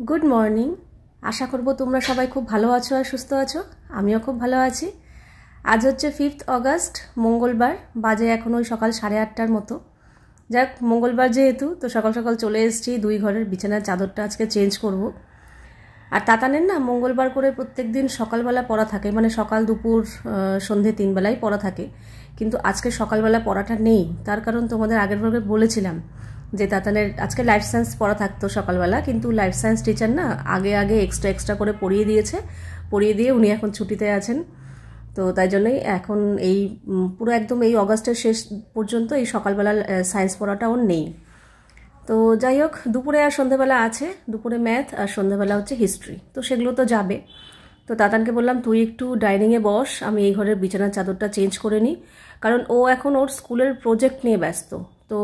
Good morning. আশা করব তোমরা সবাই খুব ভালো আছো আর সুস্থ আছো। আমিও খুব ভালো আছি। আজ হচ্ছে 5 অগস্ট, মঙ্গলবার। বাজে এখন ওই সকাল 8:30টার মতো। যাক, মঙ্গলবার যেহেতু তো সকাল সকাল চলে এসেছি। দুই ঘরের বিছানার চাদরটা আজকে চেঞ্জ করব। আর তাতানের না মঙ্গলবার করে প্রত্যেক দিন সকালবেলা পড়া থাকে, মানে সকাল দুপুর সন্ধে 3 বেলায় পড়া থাকে। কিন্তু আজকে সকালবেলা পড়াটা নেই। তার কারণ তোমাদের আগের ভাগে বলেছিলাম যে তাতানের আজকে লাইফ সায়েন্স পড়া থাকতো সকালবেলা, কিন্তু লাইফ সায়েন্স টিচার না আগে এক্সট্রা করে পড়িয়ে দিয়েছে। পড়িয়ে দিয়ে উনি এখন ছুটিতে আছেন। তো তাই জন্যই এখন এই পুরো একদম এই অগাস্টের শেষ পর্যন্ত এই সকালবেলা সায়েন্স পড়াটা ওর নেই। তো যাই হোক, দুপুরে আর সন্ধ্যেবেলা আছে। দুপুরে ম্যাথ আর সন্ধ্যেবেলা হচ্ছে হিস্ট্রি, তো সেগুলো তো যাবে। তো তাতানকে বললাম তুই একটু ডাইনিংয়ে বস, আমি এই ঘরের বিছানার চাদরটা চেঞ্জ করে নিই, কারণ ও এখন ওর স্কুলের প্রজেক্ট নিয়ে ব্যস্ত। তো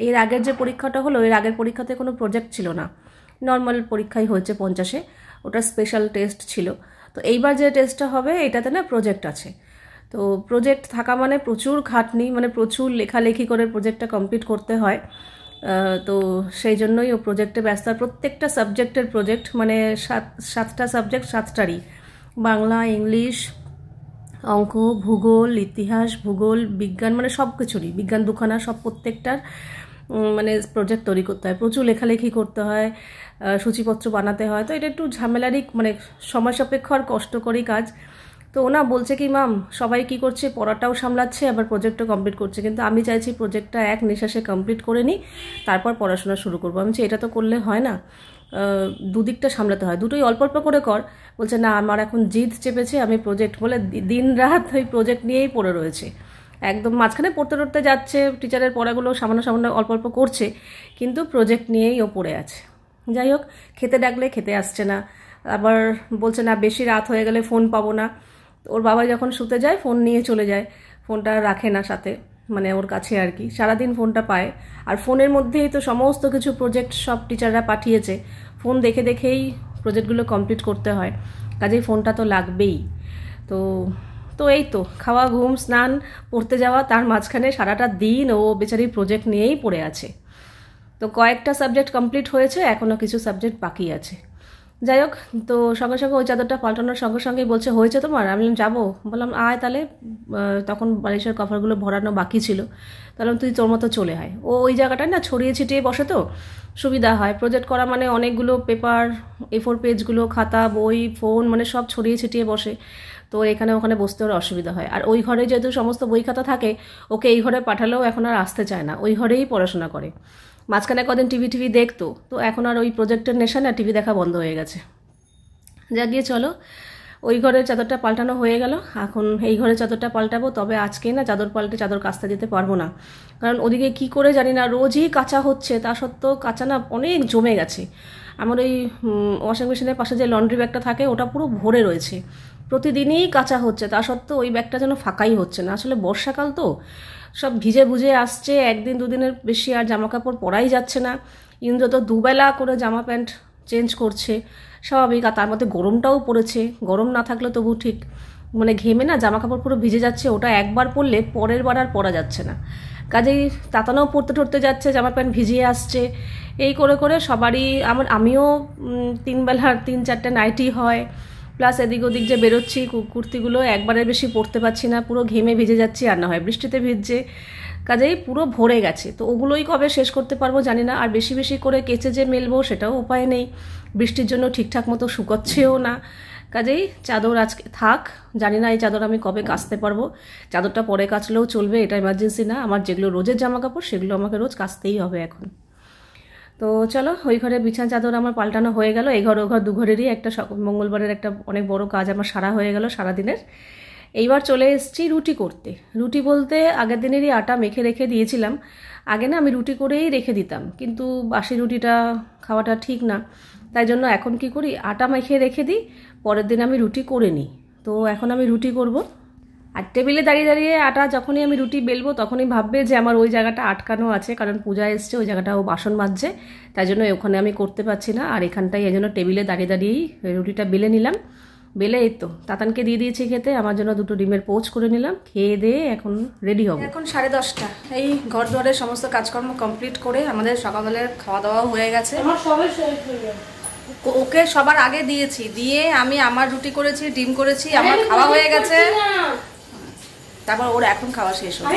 এর আগের যে পরীক্ষাটা হলো, এর আগের পরীক্ষাতে কোনো প্রজেক্ট ছিল না, নর্মাল পরীক্ষাই হয়েছে 50-এ, ওটা স্পেশাল টেস্ট ছিল। তো এইবার যে টেস্টটা হবে এটাতে না প্রজেক্ট আছে। তো প্রজেক্ট থাকা মানে প্রচুর খাটনি, মানে প্রচুর লেখালেখি করে প্রজেক্টটা কমপ্লিট করতে হয়। তো সেই জন্যই ও প্রজেক্টে ব্যস্ত। আর প্রত্যেকটা সাবজেক্টের প্রজেক্ট, মানে সাতটা সাবজেক্ট, সাতটারই, বাংলা, ইংলিশ, অঙ্ক, ভূগোল, ইতিহাস, ভূগোল, বিজ্ঞান, মানে সব কিছুরই, বিজ্ঞান দুখানা, সব প্রত্যেকটার মানে প্রজেক্ট তৈরি করতে হয়, প্রচুর লেখালেখি করতে হয়, সূচিপত্র বানাতে হয়। তো এটা একটু ঝামেলারই, মানে সময় সাপেক্ষ আর কষ্টকরই কাজ। তো ওনা বলছে কি, মাম সবাই কি করছে, পড়াটাও সামলাচ্ছে আবার প্রজেক্টও কমপ্লিট করছে, কিন্তু আমি চাইছি প্রজেক্টটা এক নিঃশ্বাসে কমপ্লিট করে নিই, তারপর পড়াশোনা শুরু করবো। আমি বলছি এটা তো করলে হয় না, দুদিকটা সামলাতে হয়, দুটোই অল্প অল্প করে কর। বলছে না, আমার এখন জিদ চেপেছে, আমি প্রজেক্ট বলে দিন রাত ওই প্রজেক্ট নিয়েই পড়ে রয়েছে। একদম মাঝখানে পড়তে যাচ্ছে, টিচারের পড়াগুলো সামান্য সামান্য অল্প অল্প করছে, কিন্তু প্রজেক্ট নিয়েই ও পড়ে আছে। যাই হোক, খেতে ডাকলে খেতে আসছে না, আবার বলছে না বেশি রাত হয়ে গেলে ফোন পাবো না। ওর বাবা যখন শুতে যায় ফোন নিয়ে চলে যায়, ফোনটা রাখে না সাথে, মানে ওর কাছে আর কি, সারাদিন ফোনটা পায়। আর ফোনের মধ্যেই তো সমস্ত কিছু প্রজেক্ট সব টিচাররা পাঠিয়েছে, ফোন দেখে দেখেই প্রজেক্টগুলো কমপ্লিট করতে হয়, কাজেই ফোনটা তো লাগবেই। তো তো এই তো খাওয়া, ঘুম, স্নান, পড়তে যাওয়া, তার মাঝখানে সারাটা দিন ও বেচারি প্রজেক্ট নিয়েই পড়ে আছে। তো কয়েকটা সাবজেক্ট কমপ্লিট হয়েছে, এখনও কিছু সাবজেক্ট বাকি আছে। যাই হোক, তো সঙ্গে সঙ্গে ওই চাদরটা পাল্টানোর সঙ্গে সঙ্গেই বলছে হয়েছে তোমার? আমি যাবো, বললাম আয় তাহলে। তখন বালিশের কভারগুলো ভরানো বাকি ছিল, তাহলে তুই তোর মতো চলে আয়। ও ওই জায়গাটায় না ছড়িয়ে ছিটিয়ে বসে, তো সুবিধা হয়। প্রজেক্ট করা মানে অনেকগুলো পেপার, A4 পেজগুলো, খাতা, বই, ফোন, মানে সব ছড়িয়ে ছিটিয়ে বসে, তো এখানে ওখানে বসতে ওর অসুবিধা হয়। আর ওই ঘরে যেহেতু সমস্ত বই খাতা থাকে, ওকে এই ঘরে পাঠালেও এখন আর আসতে চায় না, ওই ঘরেই পড়াশোনা করে। মাঝখানে কদিন টিভি দেখতো, তো এখন আর ওই প্রজেক্টের নেশা না, টিভি দেখা বন্ধ হয়ে গেছে। যা গিয়ে চলো, ওই ঘরের চাদরটা পাল্টানো হয়ে গেল, এখন এই ঘরের চাদরটা পাল্টাবো। তবে আজকে না চাদর পাল্টে চাদর কাচতে যেতে পারবো না, কারণ ওদিকে কি করে জানি না, রোজই কাচা হচ্ছে, তা সত্ত্বেও কাচা না অনেক জমে গেছে। আমার ওই ওয়াশিং মেশিনের পাশে যে লন্ড্রি ব্যাগটা থাকে ওটা পুরো ভরে রয়েছে, প্রতিদিনই কাচা হচ্ছে, তা সত্ত্বেও ওই ব্যাগটা যেন ফাঁকাই হচ্ছে না। আসলে বর্ষাকাল তো, সব ভিজে বুঝে আসছে, একদিন দুদিনের বেশি আর জামা কাপড় পরাই যাচ্ছে না। ইন্দ্র তো দুবেলা করে জামা প্যান্ট চেঞ্জ করছে, স্বাভাবিক। আর তার মধ্যে গরমটাও পড়েছে, গরম না থাকলে তবু ঠিক, মানে ঘেমে না জামা কাপড় পুরো ভিজে যাচ্ছে, ওটা একবার পরলে পরের বার আর পরা যাচ্ছে না। কাজেই তাতানাও পড়তে যাচ্ছে, জামা প্যান্ট ভিজিয়ে আসছে, এই করে করে সবারই। আমিও 3 বেলার 3-4টে নাইটি হয়, প্লাস এদিক ওদিক যে বেরোচ্ছি, কুর্তিগুলো একবারের বেশি পরতে পারছি না, পুরো ঘেমে ভিজে যাচ্ছি, আর না হয় বৃষ্টিতে ভিজছে, কাজেই পুরো ভরে গেছে। তো ওগুলোই কবে শেষ করতে পারবো জানি না। আর বেশি বেশি করে কেচে যে মেলবো সেটাও উপায় নেই, বৃষ্টির জন্য ঠিকঠাক মতো শুকোচ্ছেও না। কাজেই চাদর আজকে থাক, জানি না এই চাদর আমি কবে কাচতে পারবো। চাদরটা পরে কাচলেও চলবে, এটা এমার্জেন্সি না। আমার যেগুলো রোজের জামা কাপড় সেগুলো আমাকে রোজ কাচতেই হবে এখন। তো চলো, ওই ঘরে বিছানা চাদর আমার পাল্টানো হয়ে গেল। এই ঘর ও ঘর, 2 ঘরেরই একটা মঙ্গলবারের একটা অনেক বড় কাজ আমার সারা হয়ে গেল সারাদিনের। এইবার চলে এসেছি রুটি করতে। রুটি বলতে আগের দিনেরই আটা মেখে রেখে দিয়েছিলাম। আগে না আমি রুটি করেই রেখে দিতাম, কিন্তু বাসি রুটিটা খাওয়াটা ঠিক না, তাই জন্য এখন কি করি, আটা মেখে রেখে দিই, পরের দিন আমি রুটি করে নিই। তো এখন আমি রুটি করব। আর টেবিলে দাঁড়িয়ে আটা যখনই আমি রুটি বেলবো তখনই ভাববে যে আমার ওই জায়গাটা আটকানো আছে, কারণ পূজা এসছে, ওই জায়গাটা ও বাসন মাজছে, তাই জন্য ওখানে আমি করতে পারছি না। আর এখানটাই এই জন্য টেবিলে দাঁড়িয়েই রুটিটা বেলে নিলাম। বেলে এই তো তাতানকে দিয়ে দিয়েছি খেতে, আমার জন্য 2টো ডিমের পোচ করে নিলাম, খেয়ে দিয়ে এখন রেডি হব। এখন 10:30। এই ঘর দুয়ারের সমস্ত কাজকর্ম কমপ্লিট করে আমাদের সকালবেলার খাওয়া দাওয়াও হয়ে গেছে। আমার সবে শেষ হয়ে গেছে। ওকে সবার আগে দিয়েছি, দিয়ে আমি আমার রুটি করেছি, ডিম করেছি, আমার খাওয়া হয়ে গেছে। তারপর ওর এখন খাওয়া শেষ হলো।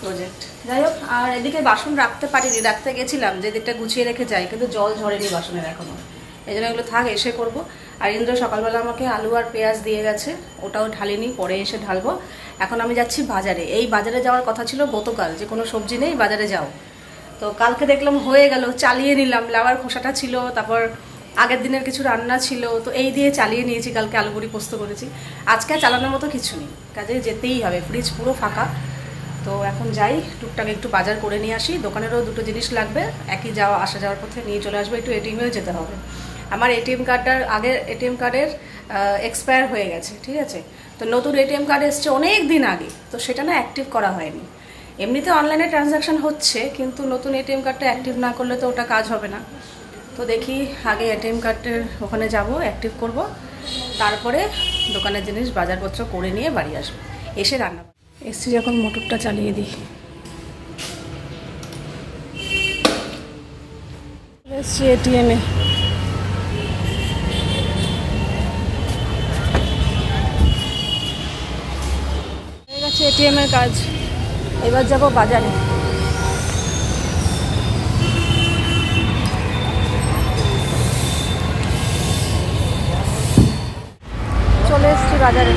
প্রজেক্ট যাই হোক। আর এদিকে বাসন রাখতে পারিনি, রাখতে গেছিলাম যে দিকটা গুছিয়ে রেখে যাই, কিন্তু জল ঝরেনি বাসনের এখনো, এই জন্য এগুলো থাক, এসে করব। আর ইন্দ্র সকালবেলা আমাকে আলু আর পেঁয়াজ দিয়ে গেছে, ওটাও ঢালিনি, পরে এসে ঢালবো। এখন আমি যাচ্ছি বাজারে। এই বাজারে যাওয়ার কথা ছিল গতকাল, যে কোনো সবজি নেই বাজারে যাও, তো কালকে দেখলাম হয়ে গেল, চালিয়ে নিলাম। লাউয়ের খোসাটা ছিল, তারপর আগের দিনের কিছু রান্না ছিল, তো এই দিয়ে চালিয়ে নিয়েছি। কালকে আলু বড়ি পোস্ত করেছি, আজকে চালানোর মতো কিছু নেই, কাজে যেতেই হবে, ফ্রিজ পুরো ফাঁকা। তো এখন যাই, টুকটাক একটু বাজার করে নিয়ে আসি। দোকানেরও দুটো জিনিস লাগবে, একই যাওয়া আসা যাওয়ার পথে নিয়ে চলে আসবো। একটু এটিএমেও যেতে হবে, আমার এটিএম কার্ডটার আগের এটিএম কার্ডের এক্সপায়ার হয়ে গেছে, ঠিক আছে। তো নতুন এটিএম কার্ড এসছে অনেক দিন আগে, তো সেটা না অ্যাক্টিভ করা হয়নি। এমনিতে অনলাইনে ট্রানজ্যাকশান হচ্ছে, কিন্তু নতুন এটিএম কার্ডটা অ্যাক্টিভ না করলে তো ওটা কাজ হবে না। তো দেখি আগে এটিএম কার্ডের ওখানে যাব, অ্যাক্টিভ করব, তারপরে দোকানের জিনিস বাজারপত্র করে নিয়ে বাড়ি আসবো, এসে রান্না এসছি। যখন মোটরটা চালিয়ে দিই, এসছি এটিএমে। হয়ে গেছে এটিএমের কাজ, এবার যাব বাজারে। চলে এসছি বাজারে।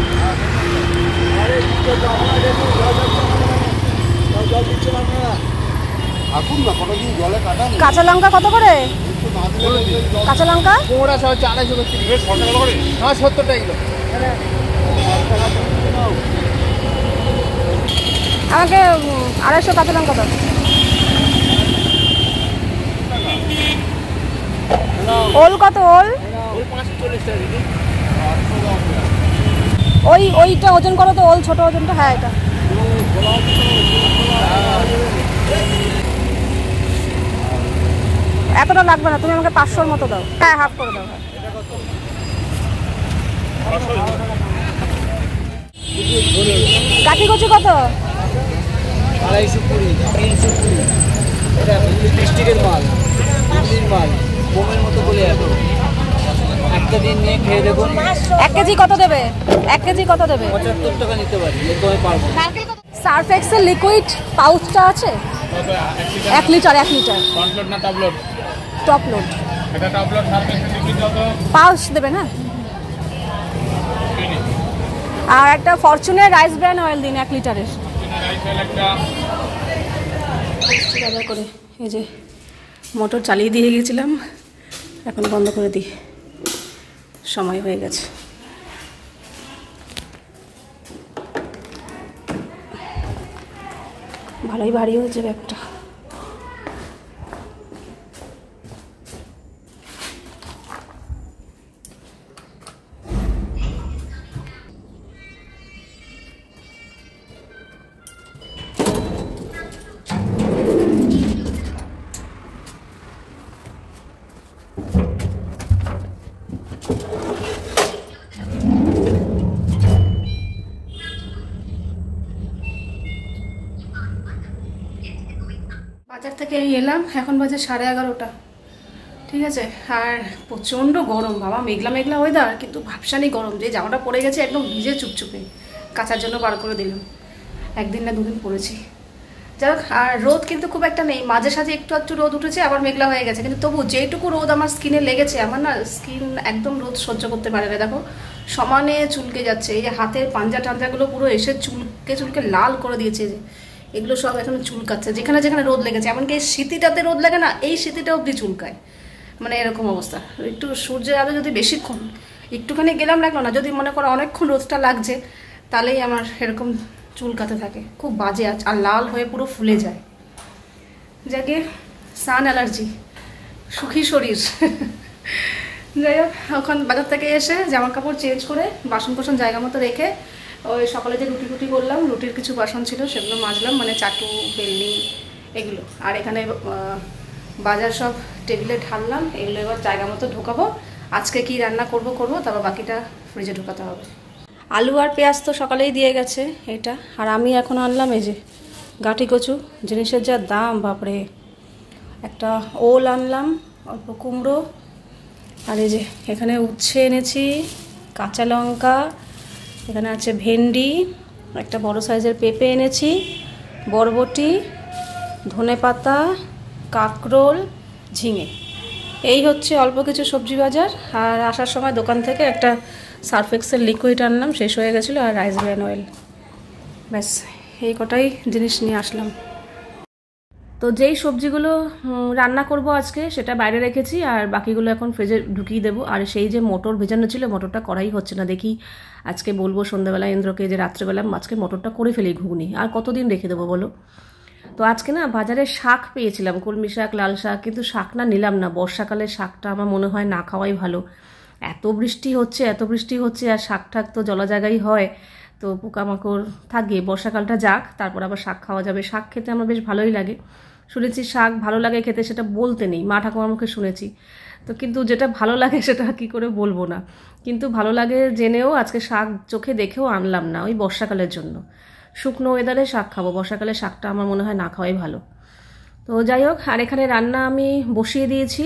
কাঁচা লঙ্কা কত করে? কাঁচা লঙ্কা 250 টাকা কিলো। আমাকে 250 কাঁচা লঙ্কা দাও। ওল কত? ওল ওইটা ওজন করো তো, ওল ছোট ওজনটা। হ্যাঁ, এটা এতটা লাগবে না, তুমি আমাকে 500-র মতো দাও। হ্যাঁ, হাফ করে দাও। কাঠি কচু কত? 220, 320। এটা ডিস্ট্রিক্টের মাল, দিল্লির মাল, বোমের মতো বলে একটা দিন নিয়ে খেয়ে দেখুন। 1 কেজি কত দেবে? 1 কেজি কত দেবে? 75 টাকা নিতে পারি, এর কমে পারবো। সার্ফ এক্সেল লিকুইড পাউচটা আছে? 1 লিটার। 1 লিটার ফ্রন্ট লোড না টপ লোড? Top load. এটা top load Surf Excel liquid কত? পাউচ দেবেন। হ্যাঁ, আর একটা ফরচুনের রাইস ব্র্যান্ড অয়েল দিন 1 লিটারের। রাইস অয়েল একটা বাজার করে এই যে মোটর চালিয়ে দিয়ে গেছিলাম, এখন বন্ধ করে দিই, সময় হয়ে গেছে। ভালোই ভারী হয়েছে ব্যাগটা। বাজার থেকে এলাম, এখন বাজে 11:30, ঠিক আছে। আর প্রচণ্ড গরম বাবা, মেঘলা মেঘলা ওয়েদার, কিন্তু ভাবসানি গরম। যে জামাটা পরে গেছে একদম ভিজে চুপচুপে, কাচার জন্য বার করে দিলাম। 1 দিন না 2 দিন পরেছি। যাই হোক, আর রোদ কিন্তু খুব একটা নেই, মাঝে সাঝে একটু একটু রোদ উঠেছে, আবার মেঘলা হয়ে গেছে, কিন্তু তবু যেইটুকু রোদ আমার স্কিনে লেগেছে, আমার না স্কিন একদম রোদ সহ্য করতে পারে না। দেখো সমানে চুলকে যাচ্ছে, এই যে হাতের পাঞ্জা টাঞ্জাগুলো পুরো এসে চুলকে চুলকে লাল করে দিয়েছে। যে এগুলো সব এখন চুলকাচ্ছে, যেখানে যেখানে রোদ লেগেছে। এমনকি এই শীতিটাতে রোদ লাগে না, এই শীতিটা অবধি চুলকায়, মানে এরকম অবস্থা। একটু সূর্যের আলো যদি বেশিক্ষণ একটুখানি গেলাম লাগলো না, যদি মনে করো অনেকক্ষণ রোদটা লাগছে, তাহলেই আমার এরকম চুলকাতে থাকে, খুব বাজে। আর লাল হয়ে পুরো ফুলে যায়। যাকে সান অ্যালার্জি, সুখী শরীর। যাই হোক, ওখান বাজার থেকে এসে জামা কাপড় চেঞ্জ করে বাসন কোসন জায়গা মতো রেখে, ওই সকালে যে রুটি করলাম, রুটির কিছু বাসন ছিল সেগুলো মাজলাম, মানে চাটু বেলনি এগুলো। আর এখানে বাজার সব টেবিলে ঢাললাম, এগুলো এবার জায়গা মতো ঢোকাবো। আজকে কি রান্না করব, তারপর বাকিটা ফ্রিজে ঢোকাতে হবে। আলু আর পেঁয়াজ তো সকালেই দিয়ে গেছে এটা। আর আমি এখন আনলাম এই যে গাঁটি কচু, জিনিসের যা দাম বাপরে। একটা ওল আনলাম, অল্প কুমড়ো, আর এই যে এখানে উচ্ছে এনেছি, কাঁচা লঙ্কা, এখানে আছে ভেন্ডি, একটা বড় সাইজের পেঁপে এনেছি, বরবটি, ধনেপাতা, কাঁকরোল, ঝিঙে। এই হচ্ছে অল্প কিছু সবজি বাজার। আর আসার সময় দোকান থেকে একটা সার্ফ এক্সেল লিকুইড আনলাম, শেষ হয়ে গেছিলো, আর রাইস ব্র্যান অয়েল। ব্যাস এই কটাই জিনিস নিয়ে আসলাম। তো যেই সবজিগুলো রান্না করব আজকে সেটা বাইরে রেখেছি, আর বাকিগুলো এখন ফ্রিজে ঢুকিয়ে দেবো। আর সেই যে মটর ভেজানো ছিল, মটরটা করাই হচ্ছে না। দেখি আজকে বলবো সন্ধ্যাবেলা ইন্দ্রকে যে রাত্রেবেলা আজকে মটরটা করে ফেলি ঘুগনি, আর কতদিন রেখে দেবো বলো। তো আজকে না বাজারে শাক পেয়েছিলাম, কলমি শাক, লাল শাক, কিন্তু শাক না নিলাম না। বর্ষাকালের শাকটা আমার মনে হয় না খাওয়াই ভালো। এত বৃষ্টি হচ্ছে, আর শাক ঠাক তো জলা জায়গায় হয়, তো পোকামাকড় থাকে। বর্ষাকালটা যাক, তারপর আবার শাক খাওয়া যাবে। শাক খেতে আমার বেশ ভালোই লাগে। শুনেছি শাক ভালো লাগে খেতে, সেটা বলতে নেই, মা ঠাকুমার মুখে শুনেছি। তো কিন্তু যেটা ভালো লাগে সেটা কি করে বলবো না, কিন্তু ভালো লাগে জেনেও আজকে শাক চোখে দেখেও আনলাম না, ওই বর্ষাকালের জন্য। শুকনো ওয়েদারে শাক খাবো, বর্ষাকালে শাকটা আমার মনে হয় না খাওয়াই ভালো। তো যাই হোক, আর এখানে রান্না আমি বসিয়ে দিয়েছি।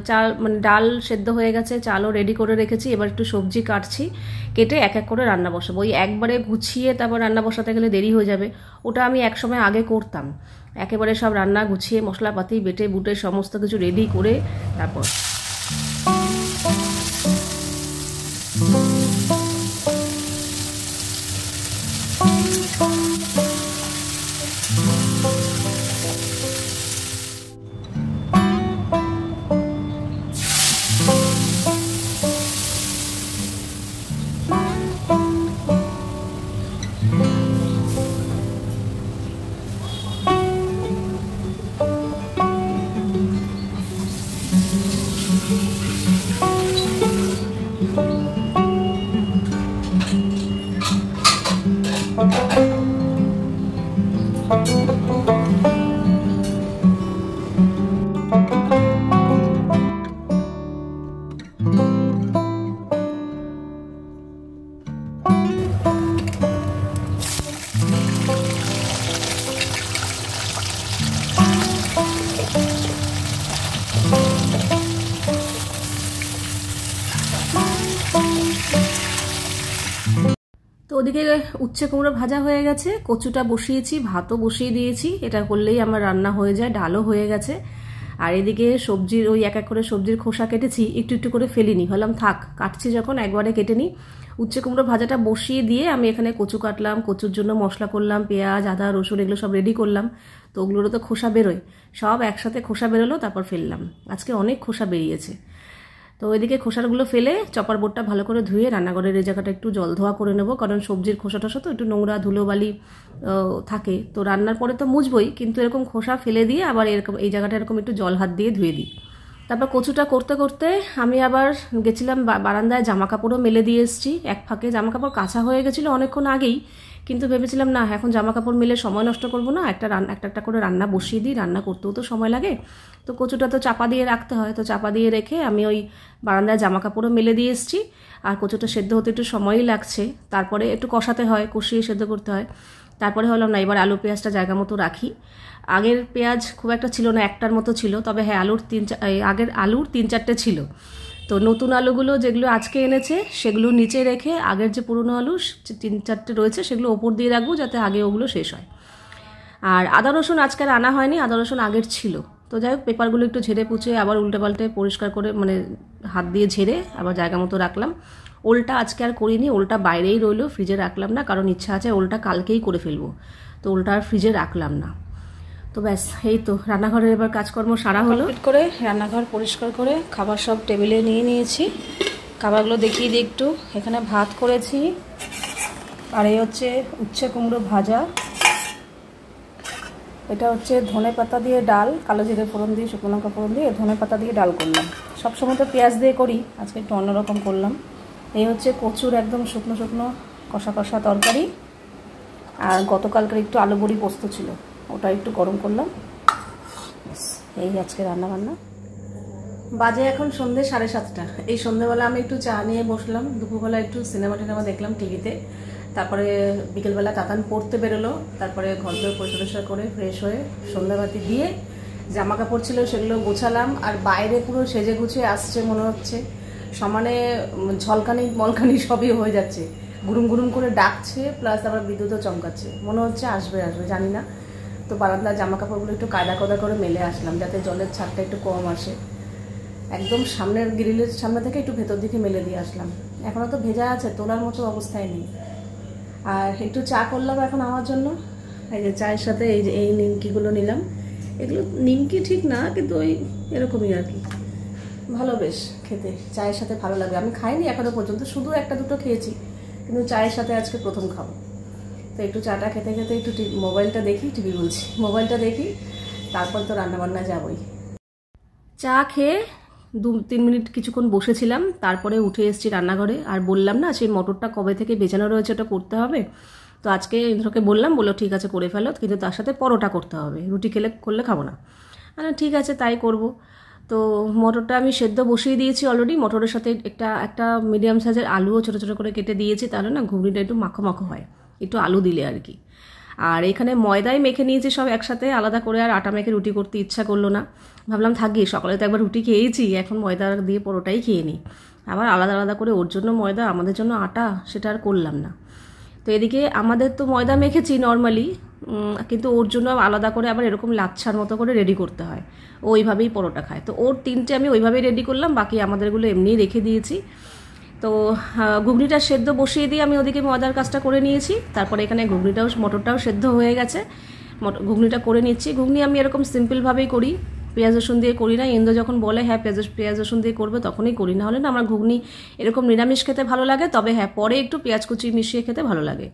চাল মানে ডাল সেদ্ধ হয়ে গেছে, চালও রেডি করে রেখেছি। এবার একটু সবজি কাটছি, কেটে এক এক করে রান্না বসাবো। ওই একবারে গুছিয়ে তারপর রান্না বসাতে গেলে দেরি হয়ে যাবে। ওটা আমি এক সময় আগে করতাম, একেবারে সব রান্না গুছিয়ে মশলাপাতি বেটে বুটে সমস্ত কিছু রেডি করে তারপর। তো ওদিকে উচ্ছে কুমড়ো ভাজা হয়ে গেছে, কচুটা বসিয়েছি, ভাতও বসিয়ে দিয়েছি। এটা করলেই আমার রান্না হয়ে যায়, ডালও হয়ে গেছে। আর এদিকে সবজির ওই এক এক করে সবজির খোসা কেটেছি, একটু একটু করে ফেলিনি, ভাবলাম থাক, কাটছি যখন একবারে কেটে নিই। উচ্ছে কুমড়ো ভাজাটা বসিয়ে দিয়ে আমি এখানে কচু কাটলাম, কচুর জন্য মশলা করলাম, পেঁয়াজ, আদা, রসুন এগুলো সব রেডি করলাম। তো ওগুলোরও তো খোসা বেরোয়, সব একসাথে খোসা বেরোলো, তারপর ফেললাম। আজকে অনেক খোসা বেরিয়েছে। তো ওইদিকে খোসাগুলো ফেলে চপার বোর্ডটা ভালো করে ধুয়ে রান্নাঘরের এই জায়গাটা একটু জল ধোয়া করে নেবো, কারণ সবজির খোসা টোসা তো একটু নোংরা ধুলোবালি থাকে। তো রান্নার পরে তো মুছবই, কিন্তু এরকম খোসা ফেলে দিয়ে আবার এরকম এই জায়গাটা এরকম একটু জল হাত দিয়ে ধুয়ে দিই। তারপর কচুটা করতে করতে আমি আবার গেছিলাম বারান্দায়, জামা কাপড়ও মেলে দিয়ে এসেছি। এক ফাঁকে জামা কাপড় কাঁচা হয়ে গেছিলো অনেকক্ষণ আগেই, কিন্তু ভেবেছিলাম না, এখন জামা কাপড় মেলে সময় নষ্ট করবো না, একটা করে রান্না বসিয়ে দিই, রান্না করতেও তো সময় লাগে। তো কচুটা তো চাপা দিয়ে রাখতে হয়, তো চাপা দিয়ে রেখে আমি ওই বারান্দায় জামা কাপড়ও মেলে দিয়ে এসেছি। আর কচুটা সেদ্ধ হতে একটু সময়ই লাগছে, তারপরে একটু কষাতে হয়, কষিয়ে সেদ্ধ করতে হয়। তারপরে হলাম না, এবার আলু পেঁয়াজটা জায়গা মতো রাখি। আগের পেঁয়াজ খুব একটা ছিল না, একটার মতো ছিল, তবে হ্যাঁ আগের আলুর 3-4টে ছিল। তো নতুন আলুগুলো যেগুলো আজকে এনেছে সেগুলো নিচে রেখে আগের যে পুরনো আলু 3-4টে রয়েছে সেগুলো ওপর দিয়ে রাখবো, যাতে আগে ওগুলো শেষ হয়। আর আদা রসুন আজকে আর আনা হয়নি, আদা রসুন আগের ছিল। তো যাই হোক, পেপারগুলো একটু ঝেড়ে পুছে আবার উল্টে পাল্টে পরিষ্কার করে, মানে হাত দিয়ে ঝেড়ে আবার জায়গা মতো রাখলাম। ওলটা আজকে আর করিনি, ওলটা বাইরেই রইলো, ফ্রিজে রাখলাম না, কারণ ইচ্ছা আছে ওলটা কালকেই করে ফেলবো। তো ওলটা আর ফ্রিজে রাখলাম না। তো ব্যাস, এই তো রান্নাঘরের এবার কাজকর্ম সারা হলো। করে রান্নাঘর পরিষ্কার করে খাবার সব টেবিলে নিয়ে নিয়েছি। খাবারগুলো দেখিয়ে দিই একটু। এখানে ভাত করেছি, আর এই হচ্ছে উচ্ছে কুমড়ো ভাজা, এটা হচ্ছে ধনে পাতা দিয়ে ডাল, কালো জিরে ফোড়ন দিয়ে, শুকনো লঙ্কা ফোড়ন দিয়ে ধনে পাতা দিয়ে ডাল করলাম। সবসময় তো পেঁয়াজ দিয়ে করি, আজকে একটু অন্যরকম করলাম। এই হচ্ছে কচুর একদম শুকনো শুকনো কষা কষা তরকারি, আর গতকালকার একটু আলু বড়ি পোস্ত ছিল, ওটা একটু গরম করলাম। এই আজকে রান্না বান্না। বাজে এখন সন্ধ্যে 7:30। এই সন্ধ্যেবেলা আমি একটু চা নিয়ে বসলাম, দুপুরবেলা একটু সিনেমা টিনেমা দেখলাম টিভিতে। তারপরে বিকেলবেলা কাকান পড়তে বেরোলো, তারপরে ঘর দর পরিষ্কার করে ফ্রেশ হয়ে সন্ধ্যাবাতি দিয়ে জামা কাপড় ছিল সেগুলো গোছালাম, আর বাইরে পুরো সেজে গুছিয়ে আসছে মনে হচ্ছে, সমানে ঝলকানি মলকানি সবই হয়ে যাচ্ছে, গুরুম গুরুম করে ডাকছে, প্লাস আবার বিদ্যুৎও চমকাচ্ছে, মনে হচ্ছে আসবে জানি না। তো বারান্দার জামা কাপড়গুলো একটু কায়দা কদা করে মেলে আসলাম যাতে জলের ছাড়টা একটু কম আসে। একদম সামনের গ্রিলের সামনে থেকে একটু ভেতর দিকে মেলে দিয়ে আসলাম, এখনও তো ভেজা আছে, তোলার মতো অবস্থায় নেই। আর একটু চা করলাম এখন আমার জন্য, এই যে চায়ের সাথে এই নিমকিগুলো নিলাম। এগুলো নিমকি ঠিক না, কিন্তু ওই এরকমই আর কি, ভালো বেশ খেতে, চায়ের সাথে ভালো লাগে। আমি খাইনি এখনো পর্যন্ত, শুধু একটা দুটো খেয়েছি, কিন্তু চায়ের সাথে আজকে প্রথম খাবো। তো একটু চাটা খেতে খেতে একটু মোবাইলটা দেখি, মোবাইলটা দেখি, তারপর তো রান্নাবান্না যাবই। চা খেয়ে 2-3 মিনিট কিছুক্ষণ বসেছিলাম, তারপরে উঠে এসেছি রান্নাঘরে। আর বললাম না সেই মটরটা কবে থেকে বেচানো রয়েছে, ওটা করতে হবে। তো আজকে ইন্দ্রকে বললাম, বললো ঠিক আছে করে ফেলো, কিন্তু তার সাথে পরোটা করতে হবে, রুটি করলে খাবো না। ঠিক আছে তাই করব। তো মটরটা আমি সেদ্ধ বসিয়ে দিয়েছি অলরেডি, মটরের সাথে একটা মিডিয়াম সাইজের আলুও ছোটো ছোটো করে কেটে দিয়েছি, তাহলে না ঘুগনিটা একটু মাখো মাখো হয় একটু আলু দিলে আর কি। আর এখানে ময়দায় মেখে নিয়েছি সব একসাথে আলাদা করে, আর আটা মেখে রুটি করতে ইচ্ছা করলো না, ভাবলাম থাকি, সকালে তো একবার রুটি খেয়েছি, এখন ময়দা দিয়ে পরোটাই খেয়ে নিই। আবার আলাদা আলাদা করে ওর জন্য ময়দা, আমাদের জন্য আটা, সেটা আর করলাম না। তো এদিকে আমাদের তো ময়দা মেখেছি নর্মালি, কিন্তু ওর জন্য আলাদা করে আবার এরকম লাচ্ছার মতো করে রেডি করতে হয়, ও ওইভাবেই পরোটা খায়। তো ওর 3টে আমি ওইভাবেই রেডি করলাম, বাকি আমাদেরগুলো এমনিই রেখে দিয়েছি। তো ঘুগনিটা সেদ্ধ বসিয়ে দিয়ে আমি ওদিকে ময়দার কাজটা করে নিয়েছি, তারপরে এখানে মটরটাও সেদ্ধ হয়ে গেছে, ঘুগনিটা করে নিচ্ছি। ঘুগনি আমি এরকম সিম্পলভাবেই করি, পেঁয়াজ রসুন দিয়ে করি না। ইন্দ্র যখন বলে হ্যাঁ পেঁয়াজ রসুন দিয়ে করবে তখনই করি, না হলে না আমার ঘুগনি এরকম নিরামিষ খেতে ভালো লাগে, তবে হ্যাঁ পরে একটু পেঁয়াজ কুচি মিশিয়ে খেতে ভালো লাগে।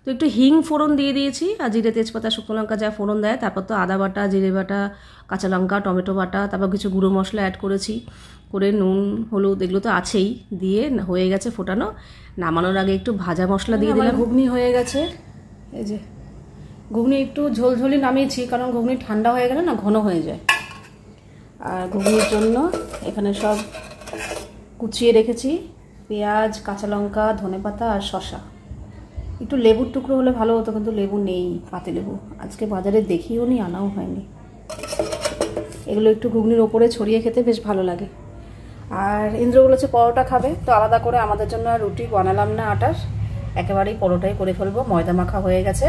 তো একটু হিং ফোড়ন দিয়ে দিয়েছি, আর জিরে তেজপাতা শুকনো লঙ্কা যা ফোড়ন দেয়, তারপর তো আদা বাটা, জিরে বাটা, কাঁচা লঙ্কা, টমেটো বাটা, তারপর কিছু গুঁড়ো মশলা অ্যাড করেছি, করে নুন হলুদ এগুলো তো আছেই, দিয়ে হয়ে গেছে ফোটানো। নামানোর আগে একটু ভাজা মশলা দিয়ে দিলাম। ঘুগনি হয়ে গেছে, এই যে ঘুগনি একটু ঝোলঝোলি নামিয়েছি, কারণ ঘুগনি ঠান্ডা হয়ে গেলে না ঘন হয়ে যায়। আর ঘুগনির জন্য এখানে সব কুচিয়ে রেখেছি, পেঁয়াজ, কাঁচা লঙ্কা, ধনেপাতা আর শসা। একটু লেবুর টুকরো হলে ভালো হতো, কিন্তু লেবু নেই, পাতিলেবু আজকে বাজারে দেখিও নি, আনাও হয়নি। এগুলো একটু ঘুগনির ওপরে ছড়িয়ে খেতে বেশ ভালো লাগে। আর ইন্দ্র বলেছে পরোটা খাবে, তো আলাদা করে আমাদের জন্য আর রুটি বানালাম না আটার, একেবারেই পরোটাই করে ফেলবো। ময়দা মাখা হয়ে গেছে,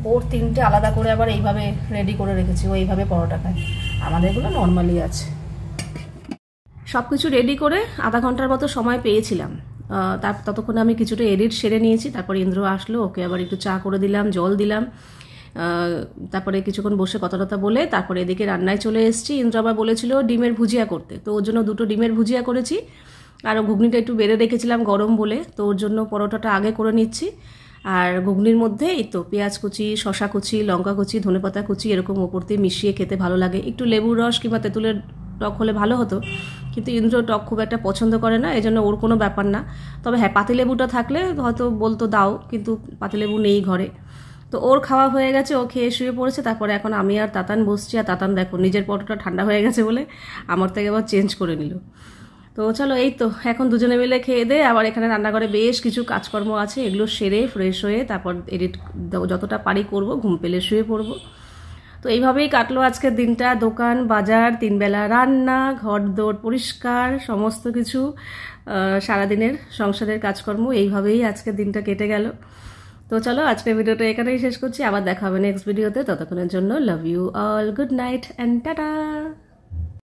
ওর 3টে আলাদা করে আবার এইভাবে রেডি করে রেখেছি, ও এইভাবে পরোটা খায়, আমাদেরগুলো নর্মালি আছে। সব কিছু রেডি করে আধা ঘন্টার মতো সময় পেয়েছিলাম, ততক্ষণে আমি কিছুটা এডিট সেরে নিয়েছি। তারপরে ইন্দ্র আসলো, ওকে আবার একটু চা করে দিলাম, জল দিলাম, তারপরে কিছুক্ষণ বসে কথা বলে তারপরে এদিকে রান্নায় চলে এসেছি। ইন্দ্র আবার বলেছিল ডিমের ভুজিয়া করতে, তো ওর জন্য 2টো ডিমের ভুজিয়া করেছি। আর ঘুগনিটা একটু বেড়ে রেখেছিলাম গরম বলে, তো ওর জন্য পরোটাটা আগে করে নিচ্ছি। আর ঘুগনির মধ্যে এই তো পেঁয়াজ কুচি, শসা কুচি, লঙ্কা কুচি, ধনেপাতা কুচি এরকম ওপর দিয়ে মিশিয়ে খেতে ভালো লাগে। একটু লেবুর রস কিংবা তেঁতুলের টক হলে ভালো হতো, কিন্তু ইন্দ্র টক খুব একটা পছন্দ করে না, এই জন্য ওর কোনো ব্যাপার না। তবে হ্যাঁ পাতিলেবুটা থাকলে হয়তো বলতো দাও, কিন্তু পাতিলেবু নেই ঘরে। তো ওর খাওয়া হয়ে গেছে, ও খেয়ে শুয়ে পড়েছে। তারপরে এখন আমি আর তাতান বসছি, আর তাতান দেখো নিজের পরোটা ঠান্ডা হয়ে গেছে বলে আমার থেকে আবার চেঞ্জ করে নিল। তো চলো এই তো এখন দুজনে মিলে খেয়ে দে, আবার এখানে রান্নাঘরে বেশ কিছু কাজকর্ম আছে, এগুলো সেরে ফ্রেশ হয়ে তারপর এডিট যতটা পারি করব, ঘুম পেলে শুয়ে পড়বো। তো এইভাবেই কাটলো আজকের দিনটা, দোকান বাজার, 3 বেলা রান্না, ঘর দোর পরিষ্কার, সমস্ত কিছু সারাদিনের সংসারের কাজকর্ম, এইভাবেই আজকের দিনটা কেটে গেল। তো চলো আজকের ভিডিওটা এখানেই শেষ করছি, আবার দেখা হবে নেক্সট ভিডিওতে। ততক্ষণের জন্য love you all, good night and tata.